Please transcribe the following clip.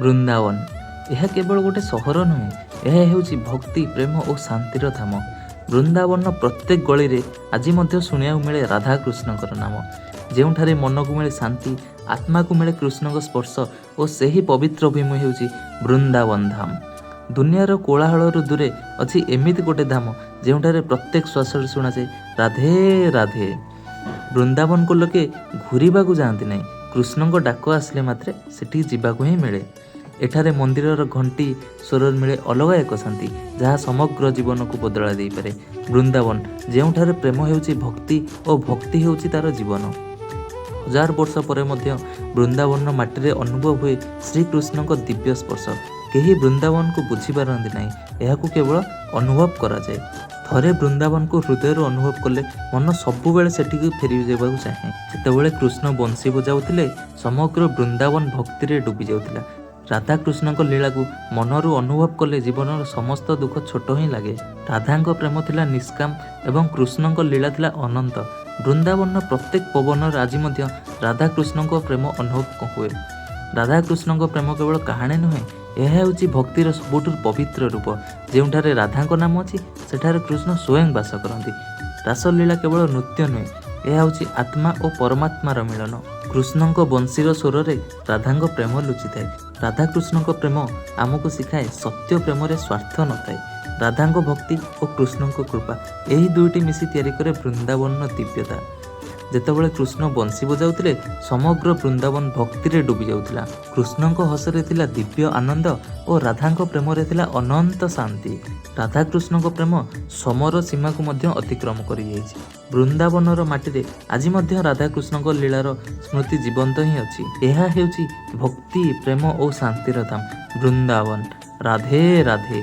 ବୃନ୍ଦାବନ ଏହା କେବଳ ଗୋଟେ ସହର ନୁହେଁ, ଏହା ହେଉଛି ଭକ୍ତି, ପ୍ରେମ ଓ ଶାନ୍ତିର ଧାମ। ବୃନ୍ଦାବନର ପ୍ରତ୍ୟେକ ଗଳିରେ ଆଜି ମଧ୍ୟ ଶୁଣିବାକୁ ମିଳେ ରାଧାକୃଷ୍ଣଙ୍କର ନାମ, ଯେଉଁଠାରେ ମନକୁ ମିଳେ ଶାନ୍ତି, ଆତ୍ମାକୁ ମିଳେ କୃଷ୍ଣଙ୍କ ସ୍ପର୍ଶ ଓ ସେହି ପବିତ୍ର ଭୂମି ହେଉଛି ବୃନ୍ଦାବନ ଧାମ। ଦୁନିଆର କୋଳାହଳରୁ ଦୂରେ ଅଛି ଏମିତି ଗୋଟେ ଧାମ ଯେଉଁଠାରେ ପ୍ରତ୍ୟେକ ଶ୍ୱାସରେ ଶୁଣାଯାଏ ରାଧେ ରାଧେ। ବୃନ୍ଦାବନକୁ ଲୋକେ ଘୁରିବାକୁ ଯାଆନ୍ତି ନାହିଁ, କୃଷ୍ଣଙ୍କ ଡାକ ଆସିଲେ ମାତ୍ରେ ସେଠିକି ଯିବାକୁ ହିଁ ମିଳେ। ଏଠାରେ ମନ୍ଦିରର ଘଣ୍ଟି ସ୍ୱରରେ ମିଳେ ଅଲଗା ଏକ ଶାନ୍ତି, ଯାହା ସମଗ୍ର ଜୀବନକୁ ବଦଳାଇ ଦେଇପାରେ। ବୃନ୍ଦାବନ ଯେଉଁଠାରେ ପ୍ରେମ ହେଉଛି ଭକ୍ତି ଓ ଭକ୍ତି ହେଉଛି ତାର ଜୀବନ। ହଜାର ବର୍ଷ ପରେ ମଧ୍ୟ ବୃନ୍ଦାବନର ମାଟିରେ ଅନୁଭବ ହୁଏ ଶ୍ରୀକୃଷ୍ଣଙ୍କ ଦିବ୍ୟ ସ୍ପର୍ଶ। କେହି ବୃନ୍ଦାବନକୁ ବୁଝିପାରନ୍ତି ନାହିଁ, ଏହାକୁ କେବଳ ଅନୁଭବ କରାଯାଏ। ଥରେ ବୃନ୍ଦାବନକୁ ହୃଦୟରୁ ଅନୁଭବ କଲେ ମନ ସବୁବେଳେ ସେଠିକି ଫେରି ଯିବାକୁ ଚାହେଁ। ଯେତେବେଳେ କୃଷ୍ଣ ବଂଶୀ ବଜାଉଥିଲେ ସମଗ୍ର ବୃନ୍ଦାବନ ଭକ୍ତିରେ ଡୁବି ଯାଉଥିଲା। ରାଧାକୃଷ୍ଣଙ୍କ ଲୀଳାକୁ ମନରୁ ଅନୁଭବ କଲେ ଜୀବନର ସମସ୍ତ ଦୁଃଖ ଛୋଟ ହିଁ ଲାଗେ। ରାଧାଙ୍କ ପ୍ରେମ ଥିଲା ନିଷ୍କାମ ଏବଂ କୃଷ୍ଣଙ୍କ ଲୀଳା ଥିଲା ଅନନ୍ତ। ବୃନ୍ଦାବନର ପ୍ରତ୍ୟେକ ପବନରେ ଆଜି ମଧ୍ୟ ରାଧାକୃଷ୍ଣଙ୍କ ପ୍ରେମ ଅନୁଭବ ହୁଏ। ରାଧାକୃଷ୍ଣଙ୍କ ପ୍ରେମ କେବଳ କାହାଣୀ ନୁହେଁ, ଏହା ହେଉଛି ଭକ୍ତିର ସବୁଠୁ ପବିତ୍ର ରୂପ। ଯେଉଁଠାରେ ରାଧାଙ୍କ ନାମ ଅଛି ସେଠାରେ କୃଷ୍ଣ ସ୍ୱୟଂ ବାସ କରନ୍ତି। ରାସଲୀଳା କେବଳ ନୃତ୍ୟ ନୁହେଁ, ଏହା ହେଉଛି ଆତ୍ମା ଓ ପରମାତ୍ମାର ମିଳନ। କୃଷ୍ଣଙ୍କ ବଂଶୀର ସ୍ୱରରେ ରାଧାଙ୍କ ପ୍ରେମ ଲୁଚିଥାଏ। ରାଧାକୃଷ୍ଣଙ୍କ ପ୍ରେମ ଆମକୁ ଶିଖାଏ ସତ୍ୟ ପ୍ରେମରେ ସ୍ୱାର୍ଥ ନଥାଏ। ରାଧାଙ୍କ ଭକ୍ତି ଓ କୃଷ୍ଣଙ୍କ କୃପା, ଏହି ଦୁଇଟି ମିଶି ତିଆରି କରେ ବୃନ୍ଦାବନର ଦିବ୍ୟତା। ଯେତେବେଳେ କୃଷ୍ଣ ବଂଶୀ ବଜାଉଥିଲେ ସମଗ୍ର ବୃନ୍ଦାବନ ଭକ୍ତିରେ ଡୁବି ଯାଉଥିଲା। କୃଷ୍ଣଙ୍କ ହସରେ ଥିଲା ଦିବ୍ୟ ଆନନ୍ଦ ଓ ରାଧାଙ୍କ ପ୍ରେମରେ ଥିଲା ଅନନ୍ତ ଶାନ୍ତି। ରାଧାକୃଷ୍ଣଙ୍କ ପ୍ରେମ ସମର ସୀମାକୁ ମଧ୍ୟ ଅତିକ୍ରମ କରିଯାଇଛି। ବୃନ୍ଦାବନର ମାଟିରେ ଆଜି ମଧ୍ୟ ରାଧାକୃଷ୍ଣଙ୍କ ଲୀଳାର ସ୍ମୃତି ଜୀବନ୍ତ ହିଁ ଅଛି। ଏହା ହେଉଛି ଭକ୍ତି, ପ୍ରେମ ଓ ଶାନ୍ତିର ଧାମ ବୃନ୍ଦାବନ। ରାଧେ ରାଧେ।